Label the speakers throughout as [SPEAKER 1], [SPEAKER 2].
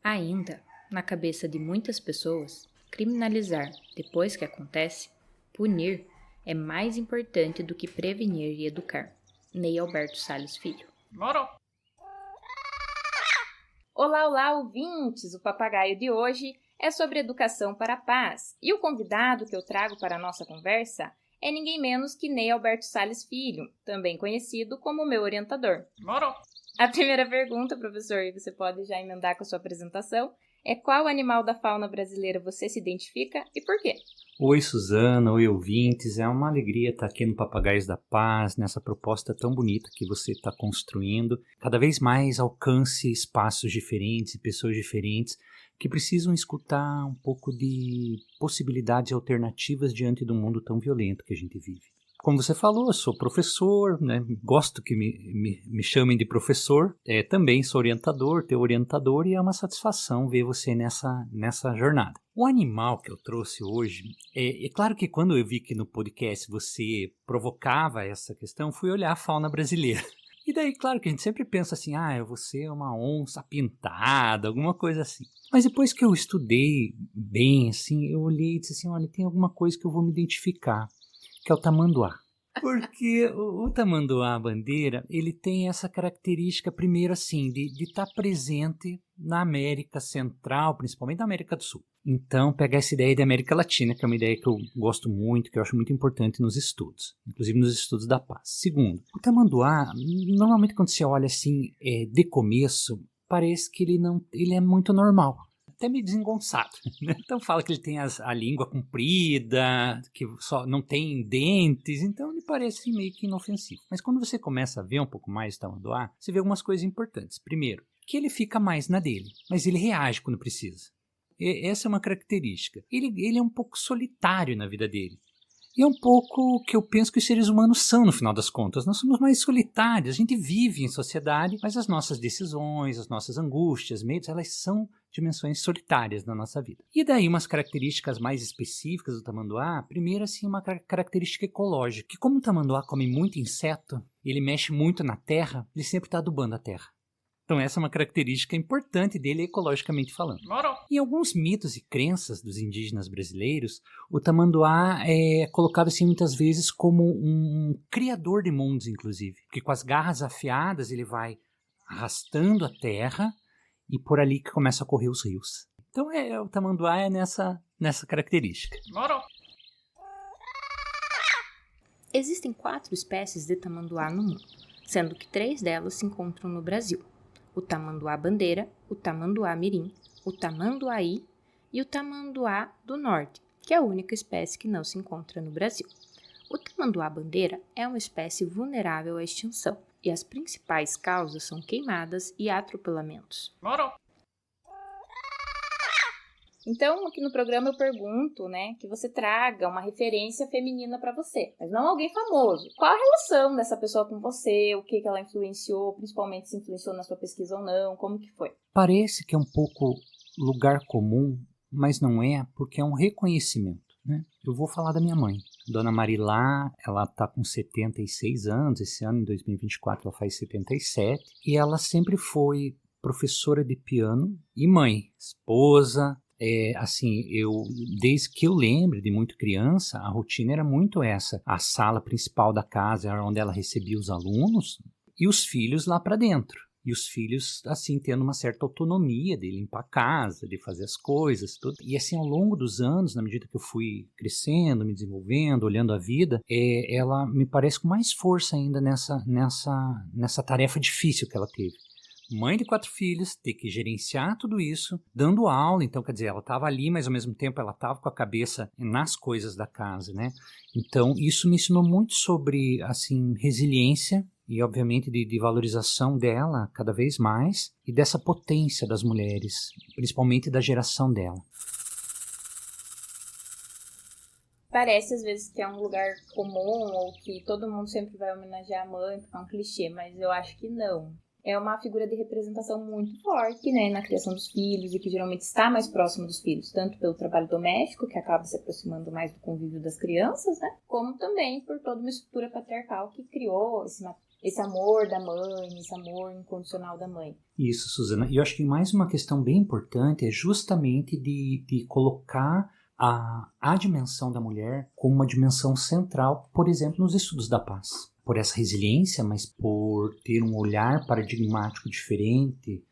[SPEAKER 1] Ainda, na cabeça de muitas pessoas, criminalizar depois que acontece, punir, é mais importante do que prevenir e educar. Ney Alberto Salles Filho.
[SPEAKER 2] Moro.
[SPEAKER 3] Olá, ouvintes! O papagaio de hoje é sobre educação para a paz. E o convidado que eu trago para a nossa conversa é ninguém menos que Ney Alberto Salles Filho, também conhecido como meu orientador.
[SPEAKER 2] Moro.
[SPEAKER 3] A primeira pergunta, professor, e você pode já emendar com a sua apresentação, é qual animal da fauna brasileira você se identifica e por quê?
[SPEAKER 4] Oi, Suzana, oi, ouvintes. É uma alegria estar aqui no Papagaios da Paz, nessa proposta tão bonita que você está construindo. Cada vez mais alcance espaços diferentes e pessoas diferentes que precisam escutar um pouco de possibilidades alternativas diante do mundo tão violento que a gente vive. Como você falou, eu sou professor, né? Gosto que me chamem de professor. Também sou orientador, teu orientador, e é uma satisfação ver você nessa jornada. O animal que eu trouxe hoje, é claro que quando eu vi que no podcast você provocava essa questão, fui olhar a fauna brasileira. E daí, claro que a gente sempre pensa assim, eu vou ser uma onça pintada, alguma coisa assim. Mas depois que eu estudei bem, assim, eu olhei e disse assim, olha, tem alguma coisa que eu vou me identificar, que é o tamanduá. Porque o tamanduá bandeira, ele tem essa característica, primeiro assim, de estar presente na América Central, principalmente na América do Sul. Então, pegar essa ideia de América Latina, que é uma ideia que eu gosto muito, que eu acho muito importante nos estudos, inclusive nos estudos da paz. Segundo, o tamanduá, normalmente quando você olha assim, de começo, parece que ele é muito normal. Até meio desengonçado, né? Então fala que ele tem a língua comprida, que só não tem dentes, então ele parece meio que inofensivo. Mas quando você começa a ver um pouco mais o tamanduá, você vê algumas coisas importantes. Primeiro, que ele fica mais na dele, mas ele reage quando precisa. Essa é uma característica. Ele é um pouco solitário na vida dele. E é um pouco o que eu penso que os seres humanos são, no final das contas. Nós somos mais solitários, a gente vive em sociedade, mas as nossas decisões, as nossas angústias, medos, elas são dimensões solitárias na nossa vida. E daí umas características mais específicas do tamanduá, primeiro assim uma característica ecológica, que como o tamanduá come muito inseto, ele mexe muito na terra, ele sempre está adubando a terra. Então essa é uma característica importante dele ecologicamente falando.
[SPEAKER 2] Moro.
[SPEAKER 4] Em alguns mitos e crenças dos indígenas brasileiros, o tamanduá é colocado assim muitas vezes como um criador de mundos, inclusive. Porque com as garras afiadas ele vai arrastando a terra e por ali que começa a correr os rios. Então o tamanduá é nessa característica.
[SPEAKER 2] Moro.
[SPEAKER 1] Existem 4 espécies de tamanduá no mundo, sendo que 3 delas se encontram no Brasil. O tamanduá-bandeira, o tamanduá-mirim, o tamanduaí e o tamanduá do norte, que é a única espécie que não se encontra no Brasil. O tamanduá-bandeira é uma espécie vulnerável à extinção e as principais causas são queimadas e atropelamentos.
[SPEAKER 2] Moro.
[SPEAKER 3] Então, aqui no programa eu pergunto, que você traga uma referência feminina para você, mas não alguém famoso. Qual a relação dessa pessoa com você? O que ela influenciou, principalmente se influenciou na sua pesquisa ou não? Como que foi?
[SPEAKER 4] Parece que é um pouco lugar comum, mas não é, porque é um reconhecimento, né? Eu vou falar da minha mãe. Dona Marilá, ela está com 76 anos, esse ano, em 2024, ela faz 77, e ela sempre foi professora de piano e mãe, esposa. Desde que eu lembro de muito criança, a rotina era muito essa. A sala principal da casa era onde ela recebia os alunos e os filhos lá para dentro. E os filhos, assim, tendo uma certa autonomia de limpar a casa, de fazer as coisas, tudo. E assim, ao longo dos anos, na medida que eu fui crescendo, me desenvolvendo, olhando a vida, ela me parece com mais força ainda nessa tarefa difícil que ela teve. Mãe de 4 filhos, ter que gerenciar tudo isso, dando aula, então, quer dizer, ela estava ali, mas ao mesmo tempo ela estava com a cabeça nas coisas da casa, né? Então, isso me ensinou muito sobre, assim, resiliência e, obviamente, de valorização dela cada vez mais e dessa potência das mulheres, principalmente da geração dela.
[SPEAKER 3] Parece às vezes que é um lugar comum ou que todo mundo sempre vai homenagear a mãe, porque é um clichê, mas eu acho que não. É uma figura de representação muito forte, na criação dos filhos e que geralmente está mais próximo dos filhos, tanto pelo trabalho doméstico, que acaba se aproximando mais do convívio das crianças, como também por toda uma estrutura patriarcal que criou esse amor da mãe, esse amor incondicional da mãe.
[SPEAKER 4] Isso, Suzana. E eu acho que mais uma questão bem importante é justamente de colocar a dimensão da mulher como uma dimensão central, por exemplo, nos estudos da paz. Por essa resiliência, mas por ter um olhar paradigmático diferente,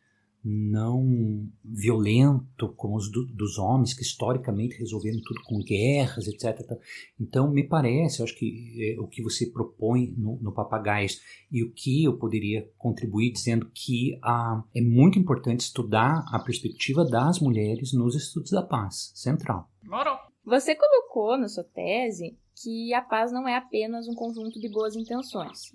[SPEAKER 4] não violento como os dos homens, que historicamente resolveram tudo com guerras, etc. Então, me parece, eu acho que o que você propõe no Papagaios e o que eu poderia contribuir dizendo que é muito importante estudar a perspectiva das mulheres nos estudos da paz, central.
[SPEAKER 3] Você colocou na sua tese que a paz não é apenas um conjunto de boas intenções.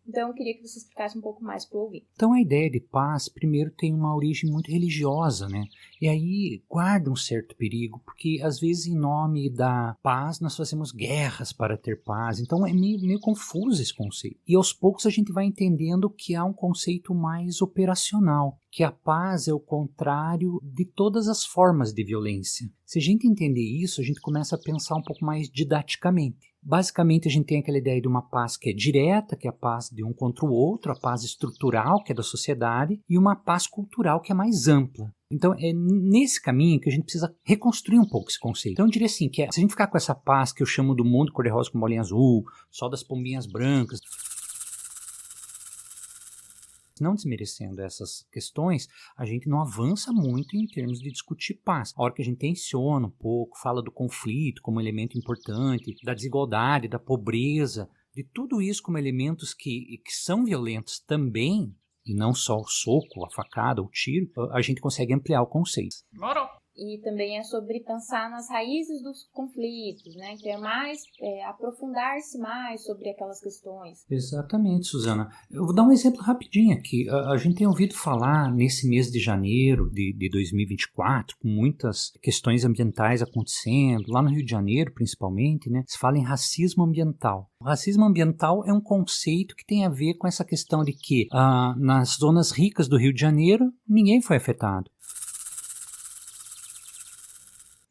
[SPEAKER 3] Então, eu queria que você explicasse um pouco mais para o ouvinte.
[SPEAKER 4] Então, a ideia de paz, primeiro, tem uma origem muito religiosa, né? E aí guarda um certo perigo, porque às vezes em nome da paz nós fazemos guerras para ter paz. Então, é meio confuso esse conceito. E aos poucos a gente vai entendendo que há um conceito mais operacional, que a paz é o contrário de todas as formas de violência. Se a gente entender isso, a gente começa a pensar um pouco mais didaticamente. Basicamente, a gente tem aquela ideia de uma paz que é direta, que é a paz de um contra o outro, a paz estrutural, que é da sociedade, e uma paz cultural, que é mais ampla. Então, é nesse caminho que a gente precisa reconstruir um pouco esse conceito. Então, eu diria assim, que se a gente ficar com essa paz que eu chamo do mundo cor-de-rosa com bolinha azul, sol das pombinhas brancas, não desmerecendo essas questões, a gente não avança muito em termos de discutir paz. A hora que a gente tensiona um pouco, fala do conflito como elemento importante, da desigualdade, da pobreza, de tudo isso como elementos que são violentos também, e não só o soco, a facada, o tiro, a gente consegue ampliar o conceito.
[SPEAKER 3] E também é sobre pensar nas raízes dos conflitos, né? Que é mais aprofundar-se mais sobre aquelas questões.
[SPEAKER 4] Exatamente, Suzana. Eu vou dar um exemplo rapidinho aqui. A gente tem ouvido falar nesse mês de janeiro de 2024, com muitas questões ambientais acontecendo, lá no Rio de Janeiro principalmente, né? Se fala em racismo ambiental. O racismo ambiental é um conceito que tem a ver com essa questão de que nas zonas ricas do Rio de Janeiro ninguém foi afetado.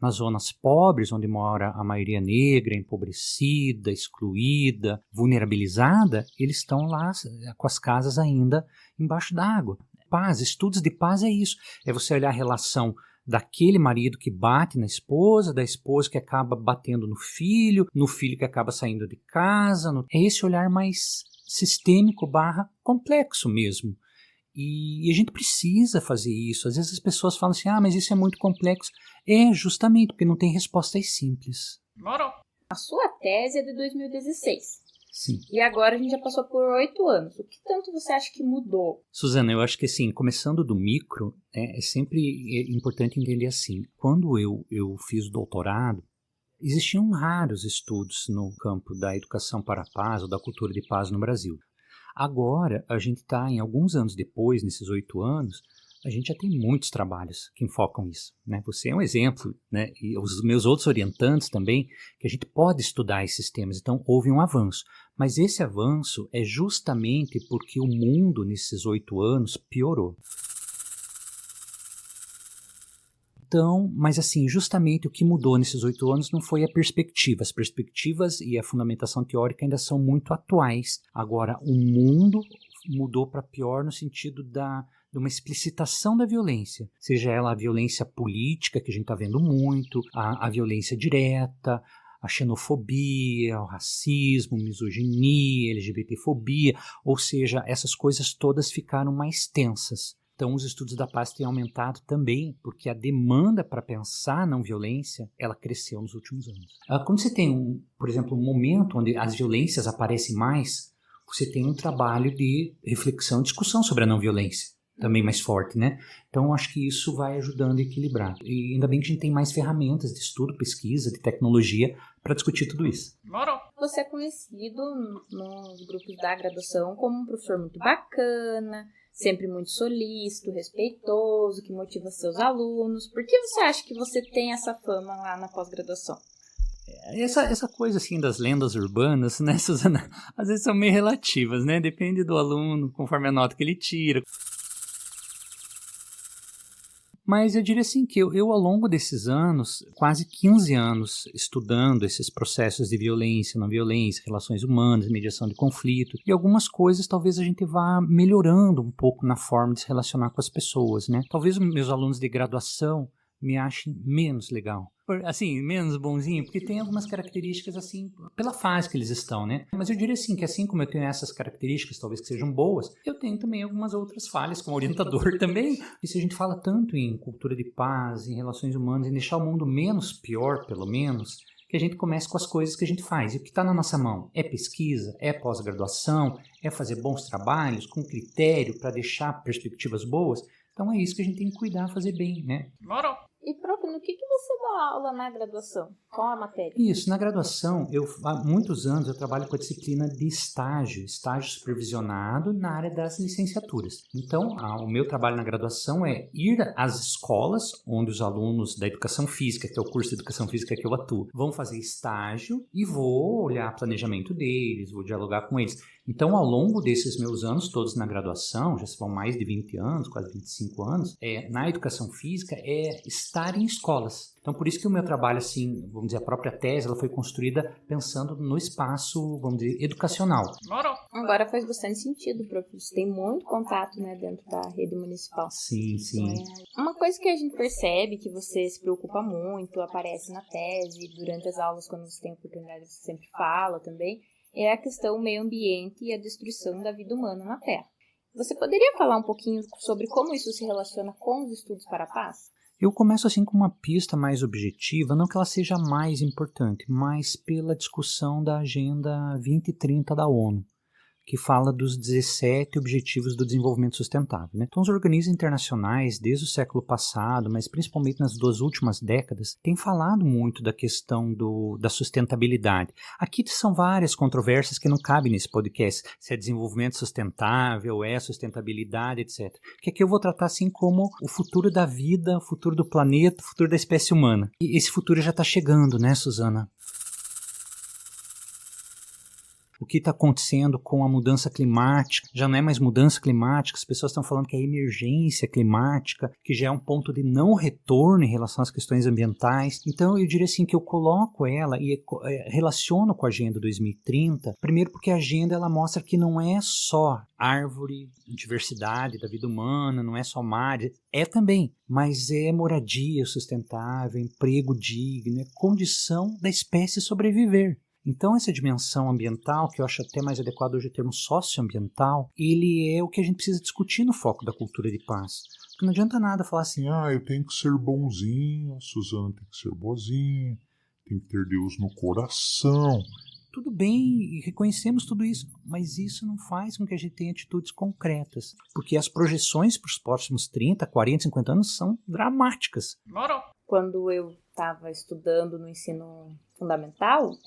[SPEAKER 4] Nas zonas pobres, onde mora a maioria negra, empobrecida, excluída, vulnerabilizada, eles estão lá com as casas ainda embaixo d'água. Paz, estudos de paz é isso. É você olhar a relação daquele marido que bate na esposa, da esposa que acaba batendo no filho que acaba saindo de casa. É esse olhar mais sistêmico / complexo mesmo. E a gente precisa fazer isso. Às vezes as pessoas falam assim, mas isso é muito complexo. É justamente porque não tem respostas simples.
[SPEAKER 3] A sua tese é de 2016.
[SPEAKER 4] Sim.
[SPEAKER 3] E agora a gente já passou por 8 anos. O que tanto você acha que mudou?
[SPEAKER 4] Suzana, eu acho que assim, começando do micro, é sempre importante entender assim. Quando eu fiz o doutorado, existiam raros estudos no campo da educação para a paz ou da cultura de paz no Brasil. Agora, a gente está, em alguns anos depois, nesses 8 anos, a gente já tem muitos trabalhos que enfocam isso, né? Você é um exemplo, né? E os meus outros orientantes também, que a gente pode estudar esses temas. Então, houve um avanço. Mas esse avanço é justamente porque o mundo, nesses 8 anos, piorou. Então, mas assim, justamente o que mudou nesses 8 anos não foi a perspectiva. As perspectivas e a fundamentação teórica ainda são muito atuais. Agora, o mundo mudou para pior no sentido de uma explicitação da violência. Seja ela a violência política, que a gente está vendo muito, a violência direta, a xenofobia, o racismo, misoginia, LGBTfobia, ou seja, essas coisas todas ficaram mais tensas. Então, os estudos da paz têm aumentado também, porque a demanda para pensar não violência, ela cresceu nos últimos anos. Quando você tem, por exemplo, um momento onde as violências aparecem mais, você tem um trabalho de reflexão e discussão sobre a não violência, também mais forte, né? Então, acho que isso vai ajudando a equilibrar. E ainda bem que a gente tem mais ferramentas de estudo, pesquisa, de tecnologia para discutir tudo isso.
[SPEAKER 3] Você é conhecido nos grupos da graduação como um professor muito bacana, sempre muito solícito, respeitoso, que motiva seus alunos. Por que você acha que você tem essa fama lá na pós-graduação?
[SPEAKER 4] Essa coisa assim das lendas urbanas, né, Suzana? Às vezes são meio relativas, né? Depende do aluno, conforme a nota que ele tira. Mas eu diria assim que eu ao longo desses anos, quase 15 anos, estudando esses processos de violência, não violência, relações humanas, mediação de conflito, e algumas coisas talvez a gente vá melhorando um pouco na forma de se relacionar com as pessoas, né? Talvez os meus alunos de graduação me achem menos legal. Assim, menos bonzinho, porque tem algumas características, assim, pela fase que eles estão, né? Mas eu diria assim, que assim como eu tenho essas características, talvez que sejam boas, eu tenho também algumas outras falhas como orientador também. E se a gente fala tanto em cultura de paz, em relações humanas, em deixar o mundo menos pior, pelo menos, que a gente comece com as coisas que a gente faz. E o que está na nossa mão? É pesquisa, é pós-graduação, é fazer bons trabalhos com critério para deixar perspectivas boas. Então é isso que a gente tem que cuidar, fazer bem, né?
[SPEAKER 3] E, prof, no que você dá aula na graduação? Qual a matéria?
[SPEAKER 4] Isso, na graduação, há muitos anos eu trabalho com a disciplina de estágio supervisionado na área das licenciaturas. Então, o meu trabalho na graduação é ir às escolas onde os alunos da educação física, que é o curso de educação física que eu atuo, vão fazer estágio e vou olhar o planejamento deles, vou dialogar com eles. Então, ao longo desses meus anos todos na graduação, já são mais de 20 anos, quase 25 anos, na educação física é estar em escolas. Então, por isso que o meu trabalho, assim, vamos dizer, a própria tese, ela foi construída pensando no espaço, vamos dizer, educacional.
[SPEAKER 3] Agora faz bastante sentido, prof. Você tem muito contato, né, dentro da rede municipal.
[SPEAKER 4] Sim, sim.
[SPEAKER 3] Uma coisa que a gente percebe que você se preocupa muito, aparece na tese, durante as aulas, quando você tem oportunidade, você sempre fala também, é a questão meio ambiente e a destruição da vida humana na Terra. Você poderia falar um pouquinho sobre como isso se relaciona com os estudos para a paz?
[SPEAKER 4] Eu começo assim com uma pista mais objetiva, não que ela seja mais importante, mas pela discussão da Agenda 2030 da ONU, que fala dos 17 Objetivos do Desenvolvimento Sustentável, né? Então, os organismos internacionais, desde o século passado, mas principalmente nas 2 últimas décadas, têm falado muito da questão da sustentabilidade. Aqui são várias controvérsias que não cabem nesse podcast, se é desenvolvimento sustentável, é sustentabilidade, etc. Que aqui eu vou tratar assim como o futuro da vida, o futuro do planeta, o futuro da espécie humana. E esse futuro já está chegando, né, Suzana? O que está acontecendo com a mudança climática? Já não é mais mudança climática, as pessoas estão falando que é emergência climática, que já é um ponto de não retorno em relação às questões ambientais. Então eu diria assim que eu coloco ela e relaciono com a Agenda 2030, primeiro porque a agenda ela mostra que não é só árvore, diversidade da vida humana, não é só mar, é também, mas é moradia sustentável, emprego digno, é condição da espécie sobreviver. Então essa dimensão ambiental, que eu acho até mais adequado hoje o termo socioambiental, ele é o que a gente precisa discutir no foco da cultura de paz. Porque não adianta nada falar assim,
[SPEAKER 2] eu tenho que ser bonzinho, a Suzana tem que ser boazinha, tem que ter Deus no coração.
[SPEAKER 4] Tudo bem, reconhecemos tudo isso, mas isso não faz com que a gente tenha atitudes concretas, porque as projeções para os próximos 30, 40, 50 anos são dramáticas.
[SPEAKER 3] Quando eu estava estudando no ensino fundamental,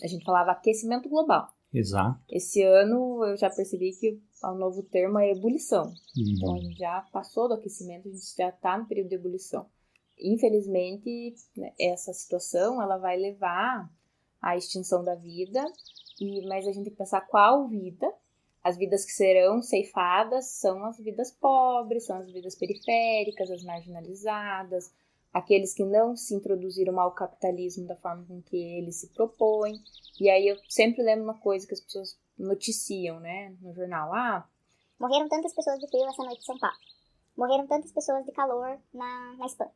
[SPEAKER 3] a gente falava aquecimento global.
[SPEAKER 4] Exato.
[SPEAKER 3] Esse ano eu já percebi que o novo termo é ebulição. Então a gente já passou do aquecimento, a gente já está no período de ebulição. Infelizmente, né, essa situação ela vai levar à extinção da vida, mas a gente tem que pensar qual vida. As vidas que serão ceifadas são as vidas pobres, são as vidas periféricas, as marginalizadas, aqueles que não se introduziram ao capitalismo da forma com que ele se propõe. E aí eu sempre lembro uma coisa que as pessoas noticiam, né, no jornal.
[SPEAKER 5] Morreram tantas pessoas de frio essa noite em São Paulo. Morreram tantas pessoas de calor na Espanha.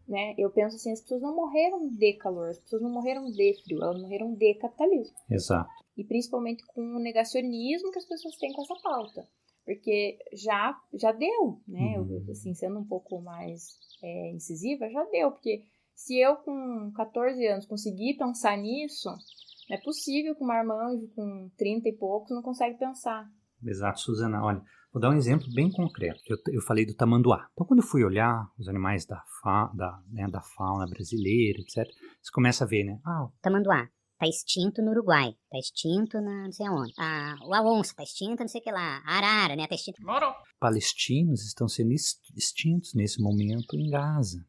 [SPEAKER 3] Né? Eu penso assim, as pessoas não morreram de calor, as pessoas não morreram de frio, elas morreram de capitalismo.
[SPEAKER 4] Exato.
[SPEAKER 3] E principalmente com o negacionismo que as pessoas têm com essa pauta. Porque já deu, né? Eu, assim, sendo um pouco mais incisiva, já deu. Porque se eu com 14 anos conseguir pensar nisso, não é possível que um marmanjo com 30 e poucos não consegue pensar.
[SPEAKER 4] Exato, Suzana. Olha, vou dar um exemplo bem concreto. Eu falei do tamanduá. Então, quando eu fui olhar os animais da fauna brasileira, etc., você começa a ver, né?
[SPEAKER 5] O tamanduá tá extinto no Uruguai, tá extinto na não sei aonde. A onça tá extinta não sei o que lá. A arara, né, tá extinta.
[SPEAKER 4] Palestinos estão sendo extintos nesse momento em Gaza.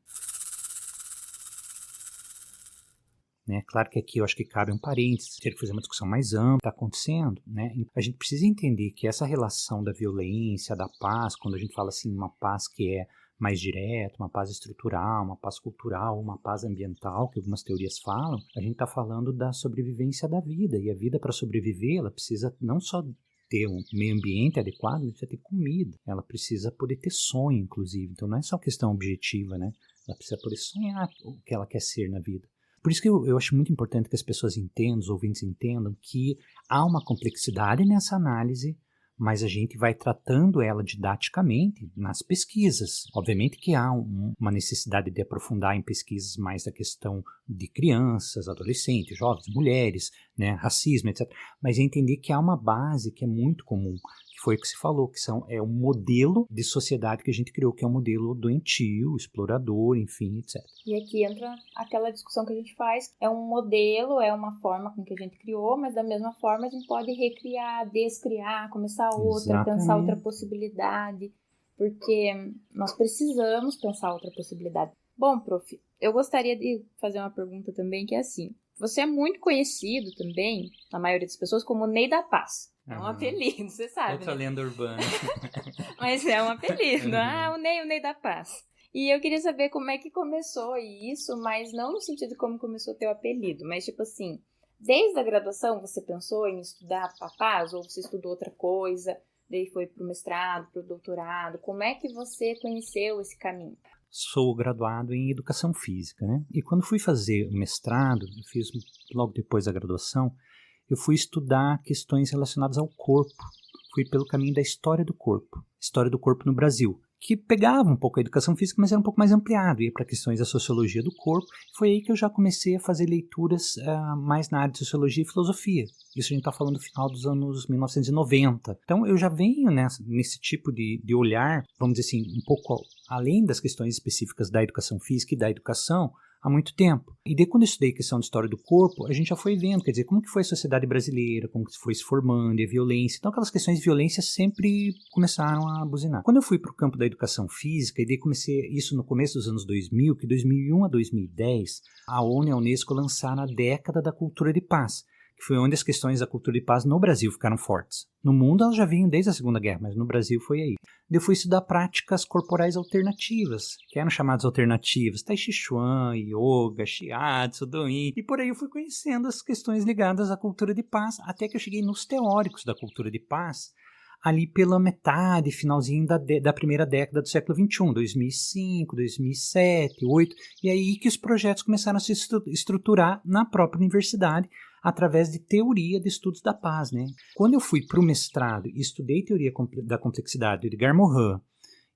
[SPEAKER 4] Né? Claro que aqui eu acho que cabe um parênteses, ter que fazer uma discussão mais ampla, está acontecendo, né? A gente precisa entender que essa relação da violência, da paz, quando a gente fala assim, uma paz que é mais direta, uma paz estrutural, uma paz cultural, uma paz ambiental, que algumas teorias falam, a gente está falando da sobrevivência da vida. E a vida, para sobreviver, ela precisa não só ter um meio ambiente adequado, mas precisa ter comida. Ela precisa poder ter sonho, inclusive. Então não é só questão objetiva, né? Ela precisa poder sonhar o que ela quer ser na vida. Por isso que eu acho muito importante que as pessoas entendam, os ouvintes entendam, que há uma complexidade nessa análise, mas a gente vai tratando ela didaticamente nas pesquisas. Obviamente que há uma necessidade de aprofundar em pesquisas mais da questão de crianças, adolescentes, jovens, mulheres, né, racismo, etc. Mas é entender que há uma base que é muito comum, que foi o que se falou, que é um modelo de sociedade que a gente criou, que é um modelo doentio, explorador, enfim, etc.
[SPEAKER 3] E aqui entra aquela discussão que a gente faz, é um modelo, é uma forma com que a gente criou, mas da mesma forma a gente pode recriar, descriar, começar outra,
[SPEAKER 4] Exatamente.
[SPEAKER 3] pensar outra possibilidade, porque nós precisamos pensar outra possibilidade. Bom, prof, eu gostaria de fazer uma pergunta também, que é assim, você é muito conhecido também, na maioria das pessoas, como Ney da Paz. É um apelido, você sabe,
[SPEAKER 4] Outra
[SPEAKER 3] né?
[SPEAKER 4] lenda urbana.
[SPEAKER 3] Mas é um apelido. O Ney da Paz. E eu queria saber como é que começou isso, mas não no sentido de como começou o teu apelido, mas tipo assim, desde a graduação você pensou em estudar a paz ou você estudou outra coisa, daí foi pro mestrado, pro doutorado, como é que você conheceu esse caminho?
[SPEAKER 4] Sou graduado em Educação Física, né? E quando fui fazer o mestrado, eu fiz logo depois da graduação, eu fui estudar questões relacionadas ao corpo. Fui pelo caminho da história do corpo no Brasil, que pegava um pouco a educação física, mas era um pouco mais ampliado, ia para questões da sociologia do corpo. Foi aí que eu já comecei a fazer leituras mais na área de sociologia e filosofia. Isso a gente está falando do final dos anos 1990. Então eu já venho nesse tipo de olhar, vamos dizer assim, um pouco além das questões específicas da educação física e da educação, há muito tempo. E daí quando eu estudei questão de história do corpo, a gente já foi vendo, quer dizer, como que foi a sociedade brasileira, como que foi se formando, e a violência. Então aquelas questões de violência sempre começaram a buzinar. Quando eu fui para o campo da educação física, e daí comecei isso no começo dos anos 2000, que 2001 a 2010, a ONU e a Unesco lançaram a década da cultura de paz, que foi onde as questões da cultura de paz no Brasil ficaram fortes. No mundo elas já vinham desde a Segunda Guerra, mas no Brasil foi aí. Eu fui estudar práticas corporais alternativas, que eram chamadas alternativas, Tai Chi Chuan, Yoga, Shiatsu, Doin, e por aí eu fui conhecendo as questões ligadas à cultura de paz, até que eu cheguei nos teóricos da cultura de paz, ali pela metade, finalzinho da primeira década do século XXI, 2005, 2007, 2008, e aí que os projetos começaram a se estruturar na própria universidade, através de teoria de estudos da paz, né? Quando eu fui para o mestrado e estudei teoria da complexidade de Edgar Morin,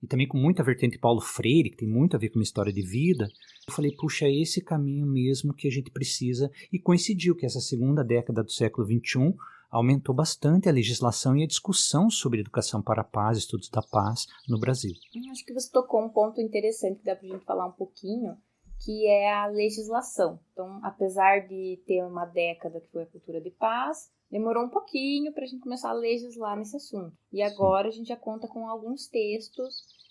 [SPEAKER 4] e também com muita vertente de Paulo Freire, que tem muito a ver com uma história de vida, eu falei, puxa, é esse caminho mesmo que a gente precisa, e coincidiu que essa segunda década do século XXI aumentou bastante a legislação e a discussão sobre educação para a paz, estudos da paz no Brasil.
[SPEAKER 3] Acho que você tocou um ponto interessante que dá para a gente falar um pouquinho, que é a legislação. Então, apesar de ter uma década que foi a cultura de paz, demorou um pouquinho para a gente começar a legislar nesse assunto. E agora a gente já conta com alguns textos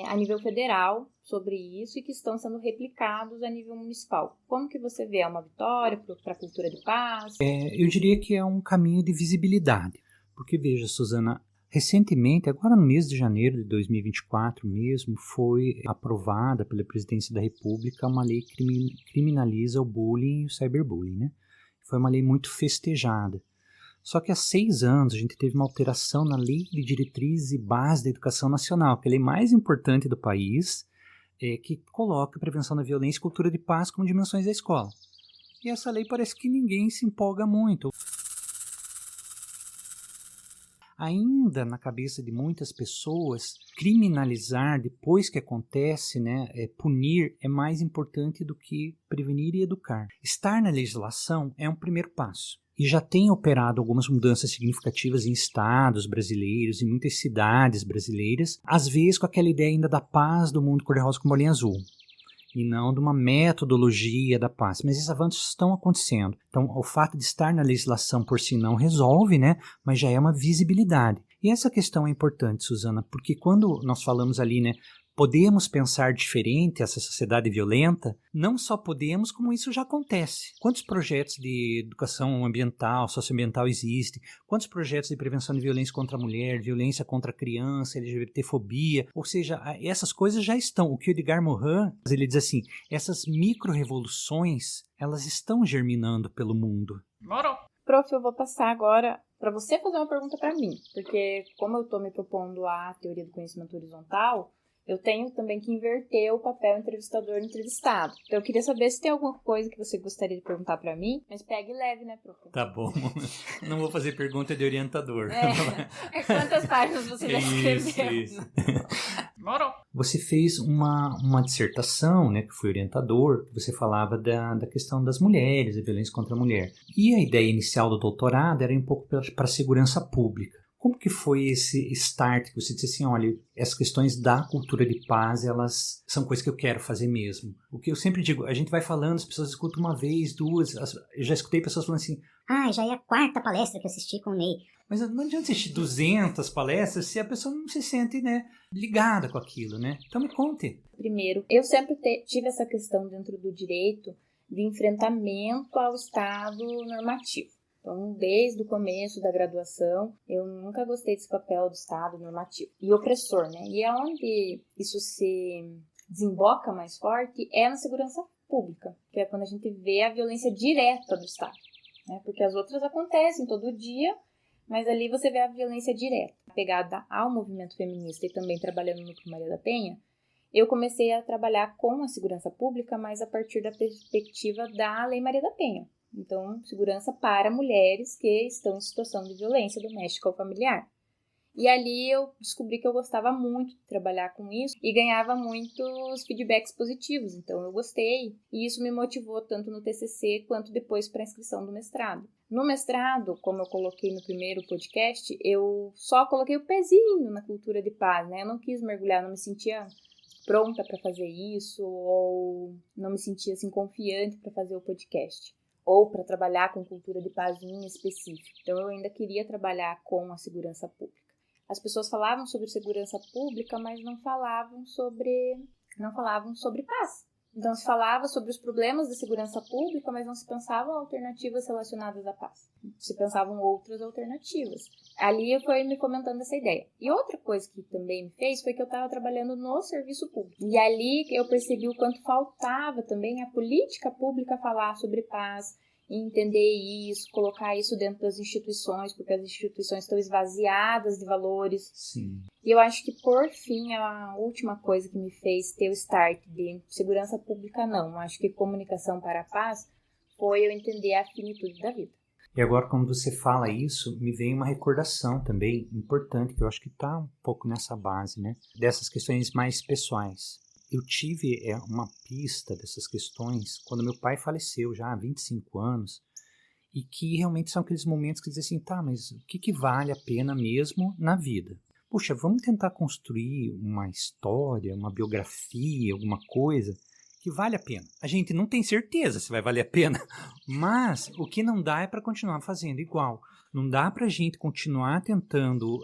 [SPEAKER 3] a nível federal sobre isso e que estão sendo replicados a nível municipal. Como que você vê? É uma vitória para a cultura de paz?
[SPEAKER 4] Eu diria que é um caminho de visibilidade. Porque, veja, Suzana, recentemente, agora no mês de janeiro de 2024 mesmo, foi aprovada pela Presidência da República uma lei que criminaliza o bullying e o cyberbullying, né? Foi uma lei muito festejada. Só que há 6 anos a gente teve uma alteração na Lei de Diretrizes e Bases da Educação Nacional, que é a lei mais importante do país, que coloca a prevenção da violência e cultura de paz como dimensões da escola. E essa lei parece que ninguém se empolga muito. Ainda na cabeça de muitas pessoas, criminalizar depois que acontece, né, punir, é mais importante do que prevenir e educar. Estar na legislação é um primeiro passo. E já tem operado algumas mudanças significativas em estados brasileiros, em muitas cidades brasileiras, às vezes com aquela ideia ainda da paz do mundo cor-de-rosa com bolinha azul, e não de uma metodologia da paz. Mas esses avanços estão acontecendo. Então, o fato de estar na legislação por si não resolve, né? Mas já é uma visibilidade. E essa questão é importante, Suzana, porque quando nós falamos ali, né, podemos pensar diferente essa sociedade violenta? Não só podemos, como isso já acontece. Quantos projetos de educação ambiental, socioambiental existem? Quantos projetos de prevenção de violência contra a mulher, violência contra a criança, LGBTfobia? Ou seja, essas coisas já estão. O que o Edgar Morin, ele diz assim, essas micro-revoluções, elas estão germinando pelo mundo.
[SPEAKER 3] Prof, eu vou passar agora para você fazer uma pergunta para mim, porque como eu estou me propondo a teoria do conhecimento horizontal, eu tenho também que inverter o papel entrevistador-entrevistado. Então eu queria saber se tem alguma coisa que você gostaria de perguntar para mim, mas pegue leve, né, prof?
[SPEAKER 4] Tá bom. Não vou fazer pergunta de orientador.
[SPEAKER 3] Quantas páginas você já escreveu?
[SPEAKER 4] Isso. Você fez uma dissertação, né, que foi orientador, que você falava da questão das mulheres, da violência contra a mulher. E a ideia inicial do doutorado era um pouco para a segurança pública. Como que foi esse start que você disse assim, olha, essas questões da cultura de paz, elas são coisas que eu quero fazer mesmo. O que eu sempre digo, a gente vai falando, as pessoas escutam uma vez, duas, eu já escutei pessoas falando assim,
[SPEAKER 5] Já é a 4ª palestra que eu assisti com o Ney.
[SPEAKER 4] mas não adianta assistir 200 palestras se a pessoa não se sente, né, ligada com aquilo, né? Então me conte.
[SPEAKER 3] Primeiro, eu sempre tive essa questão dentro do direito de enfrentamento ao Estado normativo. Então, desde o começo da graduação, eu nunca gostei desse papel do Estado normativo. E opressor, né? E aonde isso se desemboca mais forte é na segurança pública, que é quando a gente vê a violência direta do Estado, né? Porque as outras acontecem todo dia, mas ali você vê a violência direta. Pegada ao movimento feminista e também trabalhando no Clube Maria da Penha, eu comecei a trabalhar com a segurança pública, mas a partir da perspectiva da Lei Maria da Penha. Então, segurança para mulheres que estão em situação de violência doméstica ou familiar. E ali eu descobri que eu gostava muito de trabalhar com isso e ganhava muitos feedbacks positivos, então eu gostei. E isso me motivou tanto no TCC quanto depois para a inscrição do mestrado. No mestrado, como eu coloquei no primeiro podcast, eu só coloquei o pezinho na cultura de paz, né? Eu não quis mergulhar, não me sentia pronta para fazer isso ou não me sentia assim confiante para fazer o podcast. Ou para trabalhar com cultura de paz em específico. Então, eu ainda queria trabalhar com a segurança pública. As pessoas falavam sobre segurança pública, mas não falavam sobre paz. Então, se falava sobre os problemas da segurança pública, mas não se pensavam alternativas relacionadas à paz. Se pensavam outras alternativas. Ali foi me comentando essa ideia. E outra coisa que também me fez foi que eu estava trabalhando no serviço público. E ali eu percebi o quanto faltava também a política pública falar sobre paz, entender isso, colocar isso dentro das instituições, porque as instituições estão esvaziadas de valores.
[SPEAKER 4] Sim.
[SPEAKER 3] E eu acho que, por fim, a última coisa que me fez ter o start de segurança pública, não. Acho que comunicação para a paz foi eu entender a finitude da vida.
[SPEAKER 4] E agora, quando você fala isso, me vem uma recordação também importante, que eu acho que está um pouco nessa base, né? Dessas questões mais pessoais. Eu tive uma pista dessas questões quando meu pai faleceu, já há 25 anos, e que realmente são aqueles momentos que dizem assim, tá, mas o que vale a pena mesmo na vida? Puxa, vamos tentar construir uma história, uma biografia, alguma coisa que vale a pena. A gente não tem certeza se vai valer a pena, mas o que não dá é para continuar fazendo igual. Não dá para a gente continuar tentando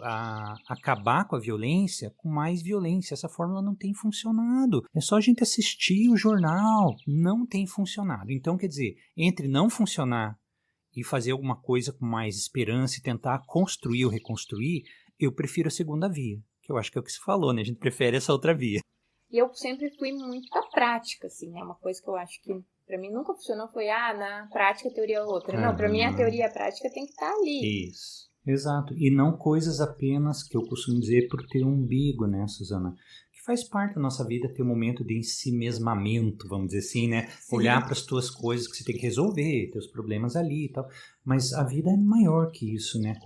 [SPEAKER 4] acabar com a violência com mais violência. Essa fórmula não tem funcionado. É só a gente assistir o jornal. Não tem funcionado. Então, quer dizer, entre não funcionar e fazer alguma coisa com mais esperança e tentar construir ou reconstruir, eu prefiro a segunda via, que eu acho que é o que se falou, né? A gente prefere essa outra via.
[SPEAKER 3] E eu sempre fui muito da prática, assim, né? Uma coisa que eu acho que pra mim nunca funcionou foi, na prática a teoria é outra. Não, pra mim a teoria e a prática tem que estar ali.
[SPEAKER 4] Isso, exato. E não coisas apenas que eu costumo dizer por ter um umbigo, né, Suzana? Que faz parte da nossa vida ter um momento de ensimesmamento, vamos dizer assim, né? Sim. Olhar para as tuas coisas que você tem que resolver, teus problemas ali e tal. Mas a vida é maior que isso, né?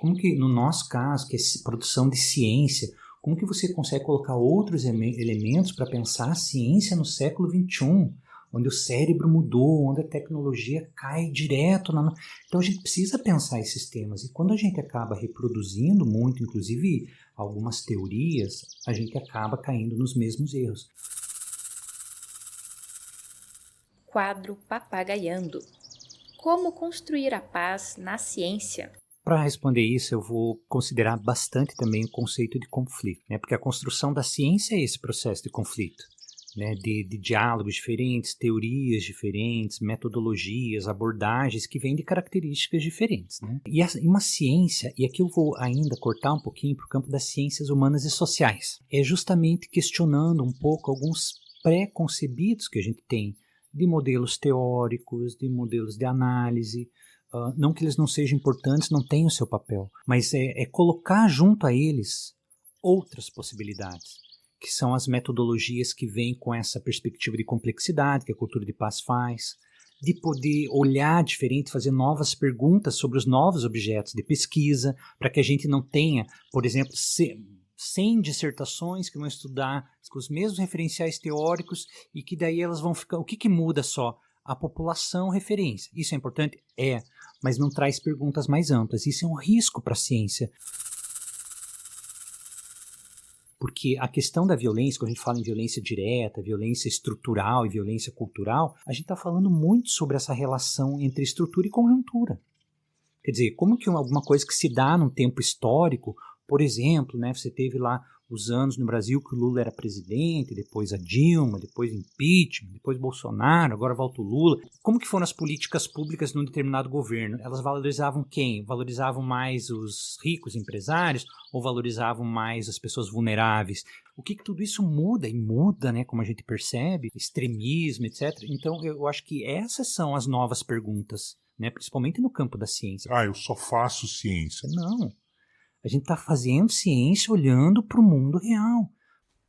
[SPEAKER 4] Como que, no nosso caso, que é produção de ciência, como que você consegue colocar outros elementos para pensar a ciência no século XXI, onde o cérebro mudou, onde a tecnologia cai direto na... Então a gente precisa pensar esses temas. E quando a gente acaba reproduzindo muito, inclusive algumas teorias, a gente acaba caindo nos mesmos erros.
[SPEAKER 1] Quadro Papagaiando. Como construir a paz na ciência?
[SPEAKER 4] Para responder isso, eu vou considerar bastante também o conceito de conflito, né? Porque a construção da ciência é esse processo de conflito, né? De diálogos diferentes, teorias diferentes, metodologias, abordagens que vêm de características diferentes, né? E uma ciência, e aqui eu vou ainda cortar um pouquinho para o campo das ciências humanas e sociais, é justamente questionando um pouco alguns pré-concebidos que a gente tem de modelos teóricos, de modelos de análise. Não que eles não sejam importantes, não tenham o seu papel, mas é colocar junto a eles outras possibilidades, que são as metodologias que vêm com essa perspectiva de complexidade que a cultura de paz faz, de poder olhar diferente, fazer novas perguntas sobre os novos objetos de pesquisa, para que a gente não tenha, por exemplo, 100 dissertações que vão estudar com os mesmos referenciais teóricos e que daí elas vão ficar... O que muda só? A população referência. Isso é importante? É, mas não traz perguntas mais amplas. Isso é um risco para a ciência. Porque a questão da violência, quando a gente fala em violência direta, violência estrutural e violência cultural, a gente está falando muito sobre essa relação entre estrutura e conjuntura. Quer dizer, como que alguma coisa que se dá num tempo histórico, por exemplo, né, você teve lá os anos no Brasil que o Lula era presidente, depois a Dilma, depois impeachment, depois Bolsonaro, agora volta o Lula. Como que foram as políticas públicas num determinado governo? Elas valorizavam quem? Valorizavam mais os ricos empresários ou valorizavam mais as pessoas vulneráveis? O que tudo isso muda? E muda, né, como a gente percebe, extremismo, etc. Então, eu acho que essas são as novas perguntas, né, principalmente no campo da ciência.
[SPEAKER 2] Eu só faço ciência.
[SPEAKER 4] Não. A gente está fazendo ciência olhando para o mundo real.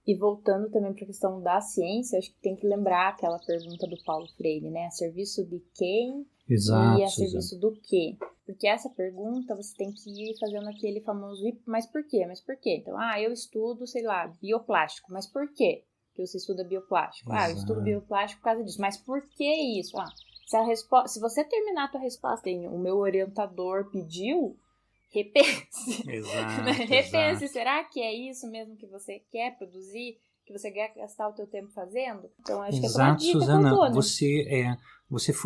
[SPEAKER 3] E voltando também para a questão da ciência, acho que tem que lembrar aquela pergunta do Paulo Freire, né? A serviço de quem?
[SPEAKER 4] Exato,
[SPEAKER 3] e a serviço do quê? Porque essa pergunta você tem que ir fazendo aquele famoso mas por quê? Mas por quê? Então, eu estudo, sei lá, bioplástico, mas por quê que você estuda bioplástico?
[SPEAKER 4] Exato.
[SPEAKER 3] Eu estudo bioplástico por causa disso, mas por que isso? Se você terminar a tua resposta em o meu orientador pediu, repense.
[SPEAKER 4] Exato,
[SPEAKER 3] né? Repense,
[SPEAKER 4] exato.
[SPEAKER 3] será que é isso mesmo que você quer produzir? Que você quer gastar o teu tempo fazendo? Então, acho que essa é uma dica,
[SPEAKER 4] Suzana,
[SPEAKER 3] que eu dou, né?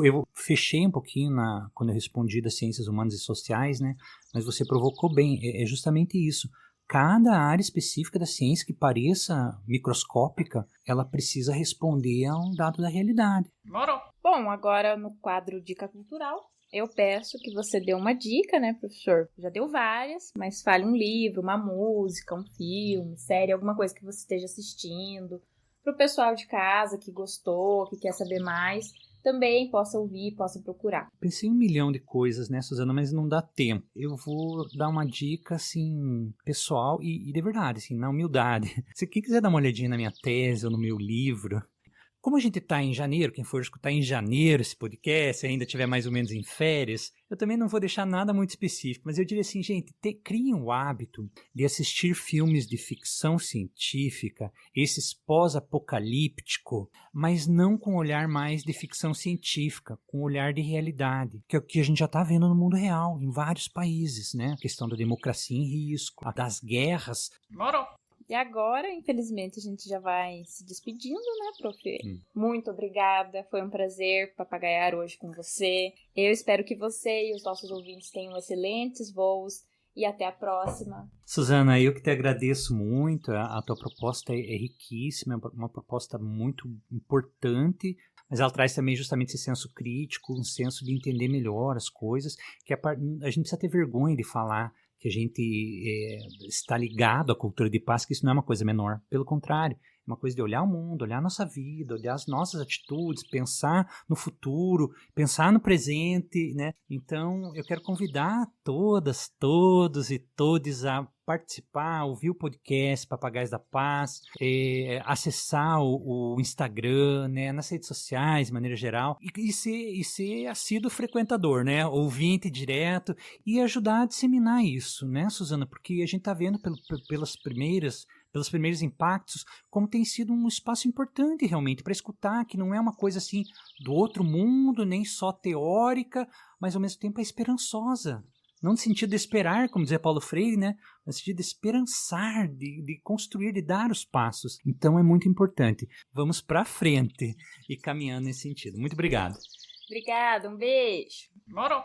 [SPEAKER 4] eu fechei um pouquinho quando eu respondi das ciências humanas e sociais, né? Mas você provocou bem, é justamente isso. Cada área específica da ciência que pareça microscópica, ela precisa responder a um dado da realidade.
[SPEAKER 3] Bom, agora no quadro Dica Cultural, eu peço que você dê uma dica, né, professor? Já deu várias, mas fale um livro, uma música, um filme, série, alguma coisa que você esteja assistindo. Para o pessoal de casa que gostou, que quer saber mais, também possa ouvir, possa procurar.
[SPEAKER 4] Pensei em 1 milhão de coisas, né, Suzana, mas não dá tempo. Eu vou dar uma dica, assim, pessoal e de verdade, assim, na humildade. Se quem quiser dar uma olhadinha na minha tese ou no meu livro... Como a gente está em janeiro, quem for escutar em janeiro esse podcast, ainda estiver mais ou menos em férias, eu também não vou deixar nada muito específico, mas eu diria assim, gente, criem o hábito de assistir filmes de ficção científica, esses pós-apocalíptico, mas não com olhar mais de ficção científica, com olhar de realidade, que é o que a gente já está vendo no mundo real, em vários países, né? A questão da democracia em risco, a das guerras.
[SPEAKER 3] E agora, infelizmente, a gente já vai se despedindo, né, prof? Muito obrigada, foi um prazer papagaiar hoje com você. Eu espero que você e os nossos ouvintes tenham excelentes voos e até a próxima.
[SPEAKER 4] Suzana, eu que te agradeço muito, a tua proposta é riquíssima, é uma proposta muito importante, mas ela traz também justamente esse senso crítico, um senso de entender melhor as coisas, que a gente precisa ter vergonha de falar que a gente está ligado à cultura de paz, que isso não é uma coisa menor. Pelo contrário, é uma coisa de olhar o mundo, olhar a nossa vida, olhar as nossas atitudes, pensar no futuro, pensar no presente, né? Então, eu quero convidar todas, todos e todes a participar, ouvir o podcast Papagaios da Paz, acessar o Instagram, né, nas redes sociais, de maneira geral, e ser assíduo frequentador, né, ouvinte direto, e ajudar a disseminar isso, né, Suzana, porque a gente está vendo pelos primeiros impactos, como tem sido um espaço importante realmente para escutar, que não é uma coisa assim do outro mundo, nem só teórica, mas ao mesmo tempo é esperançosa. Não no sentido de esperar, como dizia Paulo Freire, né? No sentido de esperançar, de construir, de dar os passos. Então é muito importante. Vamos para frente e caminhando nesse sentido. Muito obrigado.
[SPEAKER 3] Obrigada, um beijo.
[SPEAKER 6] Moro.